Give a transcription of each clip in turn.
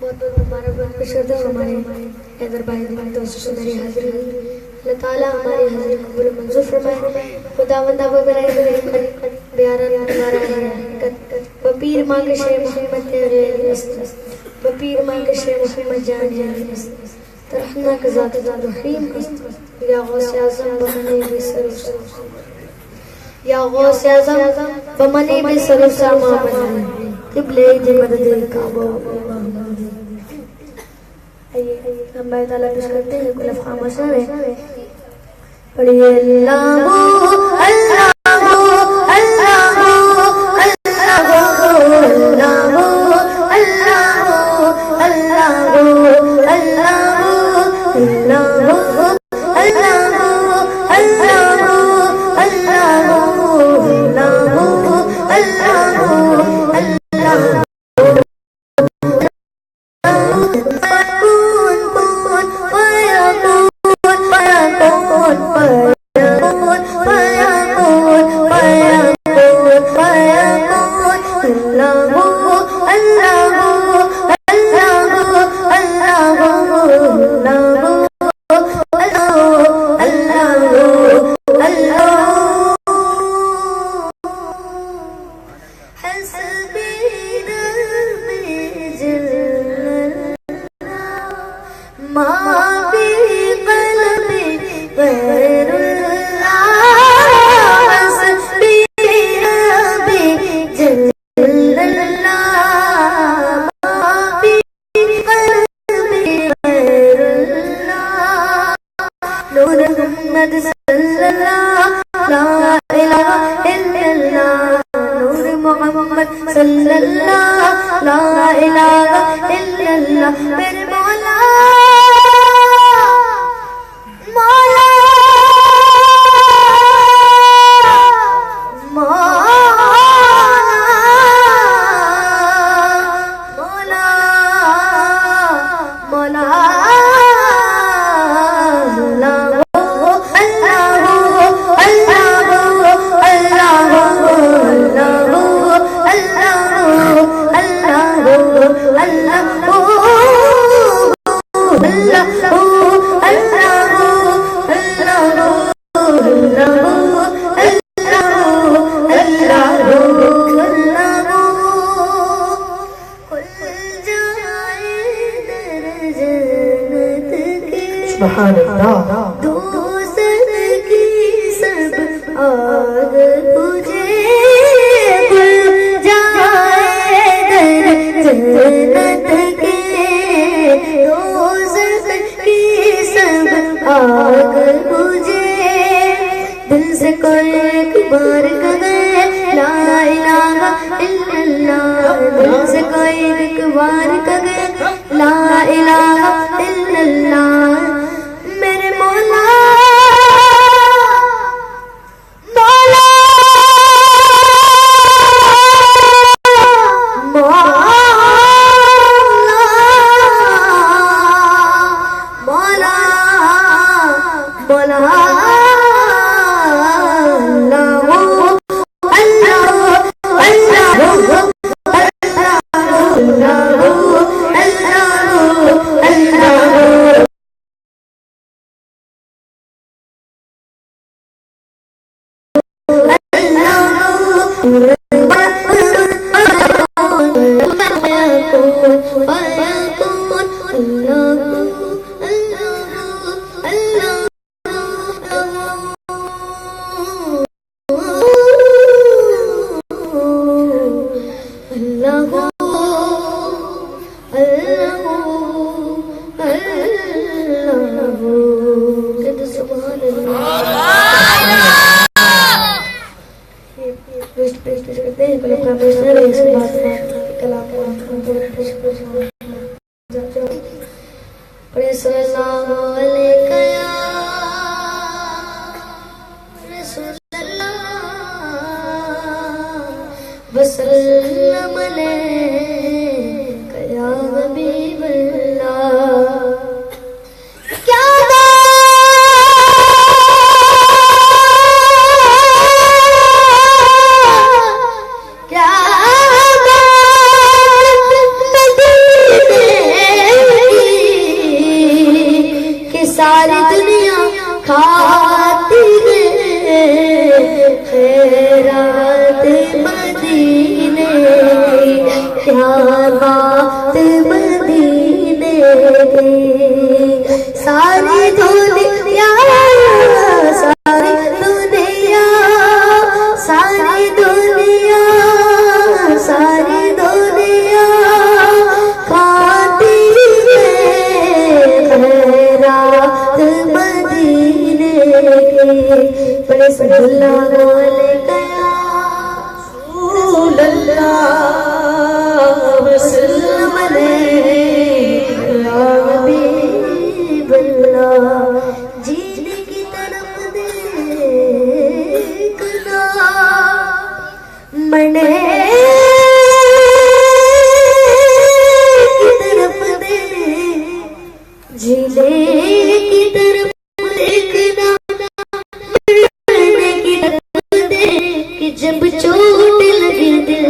बहुत बहुत मुबारकबाद पेश करते हैं हमारे हैदर भाई की तरफ से मेरी हाजिरी हुई। अल्लाह ताला हमारी हाजिरी कबूल मंजूर फरमाए। खुदावंद आप मेरे प्यारा नवारा है बपीर मां के शेर मोहम्मद तेरे बपीर मां के शेर मोहम्मद जान है तरहना के ज़ात रहीम या गौस आज़म बमने बिसर या गौस आज़म बमने बिसर सामा बना क़िबले दी मदद काबा। आइए हम अल्लाह ताला पेश करते हैं कुल खामोश रहे पढ़िए अल्लाह अल्लाह क्या खातिर खैरात मदीने क्या बात मदीने सारी दुनिया सारी दुनिया सारी दुनिया सारी दुनिया खातिर खैरात मदीने बड़े सल्लल्लाहु अलैहि वसल्लम या हबीबल्लाह जीने की तरफ देखना मने की तरफ दे जीने की तरफ देखना मरने की तरफ दे कि जब चोट लगे दिल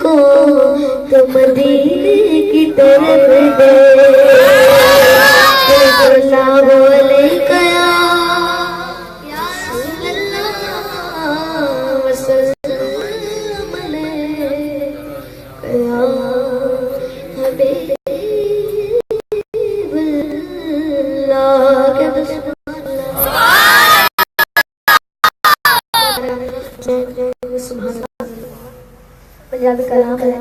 को तो मदीने की तरफ दे सल्लल्लाहु अलैहि या सल्लल्लाहु वसल्लम या हबीबल्लाह पंजाबी कलाम है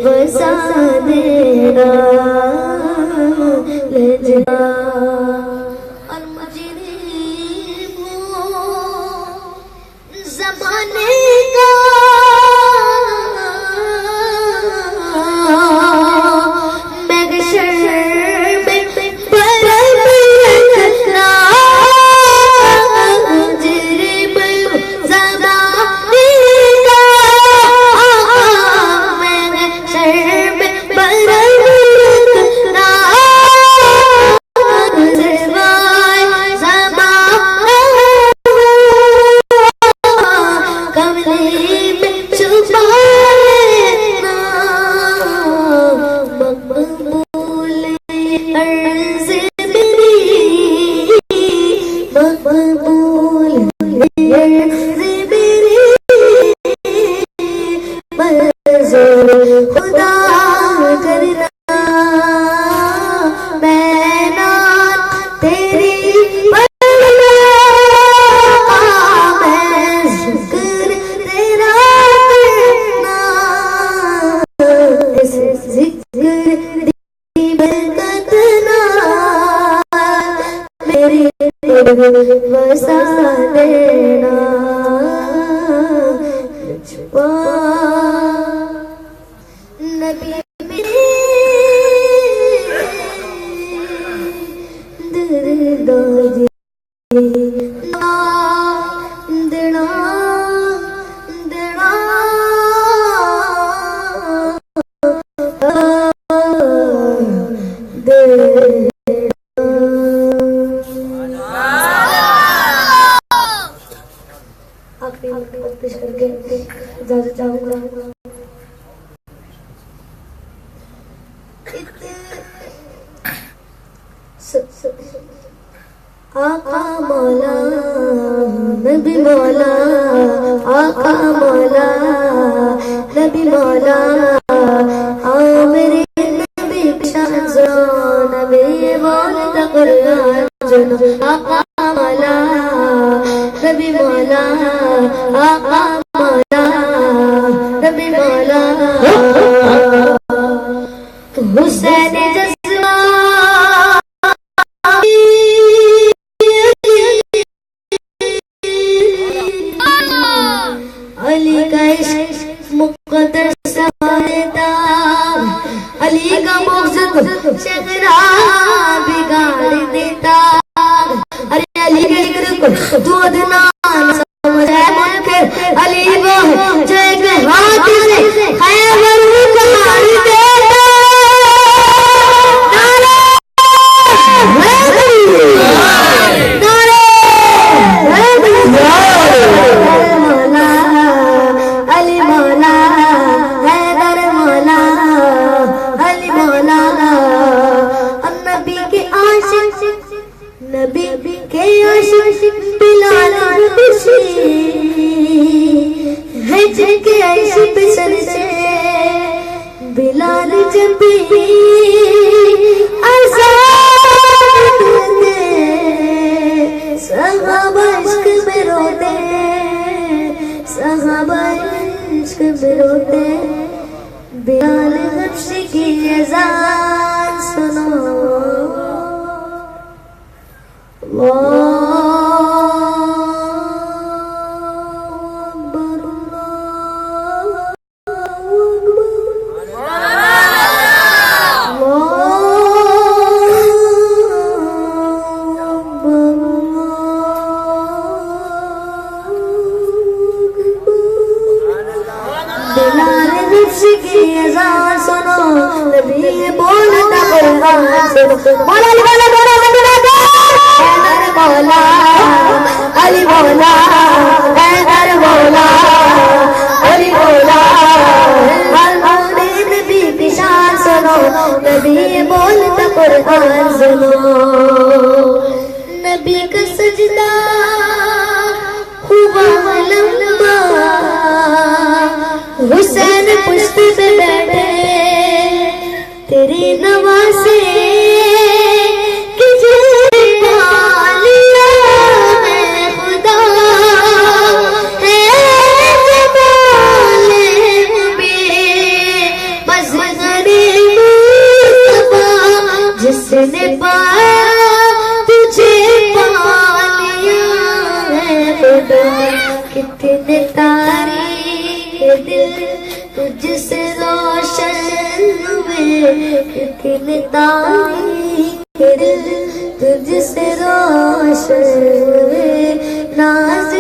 बसा देना लजना और मुझे जमाने का मुजरिम अर्ज़ मेरी मकबूल है, अर्ज़ मेरी मंज़ूर खुदा करना। मैं ना तेरी पढ़ना, मैं ज़िक्र तेरा करना, इस ज़िक्र दी बरकत ना मेरे दिल बसा देना। छुपा नबी मेरे दरदाजी देना देना देना। आखिरी वक्त पेश करके इजाजत चाहूंगा। आका मौला नबी मौला, आका मौला नबी मौला, आ मेरे नबी शान सुनो, नबी मौला कुरान सुनो। आका मौला नबी मौला, आका मौला नबी मौला, हुसैन जज्बा अली का इश्क मुक़द्दर सवारता, अली का मक़सद शगरा बिगाड़ देता। अरे अली के जिक्र तू अदना समझे मुनकर, अली वो है जो एक हाथ से खैबर उखाड़ देता। नारे अली मौला हैदर मौला, अली मौला नबी के आशिक, नबी के आशिक बिलाल हबशी है जिनके आशिक सर से बिलाल जब भी अज़ान देते, सहाबा इश्क में रोते, सहाबा इश्क में रोते। बिलाल हबशी की अज़ान सुनो, नबी बोलता कुरान सुनो। मौला अली मौला हैदर मौला, अली मौला हर मौले नबी की शान सुनो, नबी बोलता कुरान सुनो। नबी का सजदा हुआ लंबा, हुसैन पुष्प पे बैठे तेरे नवासे कि जिन्हें पा लिया है खुदा, है जमाले में बस गरीब मुस्तफा, जिसने पाया तुझे पा लिया है खुदा। कितने तारे दिल तुझसे रोशन हुए, कितने तारे दिल तुझसे रोशन हुए, नाज़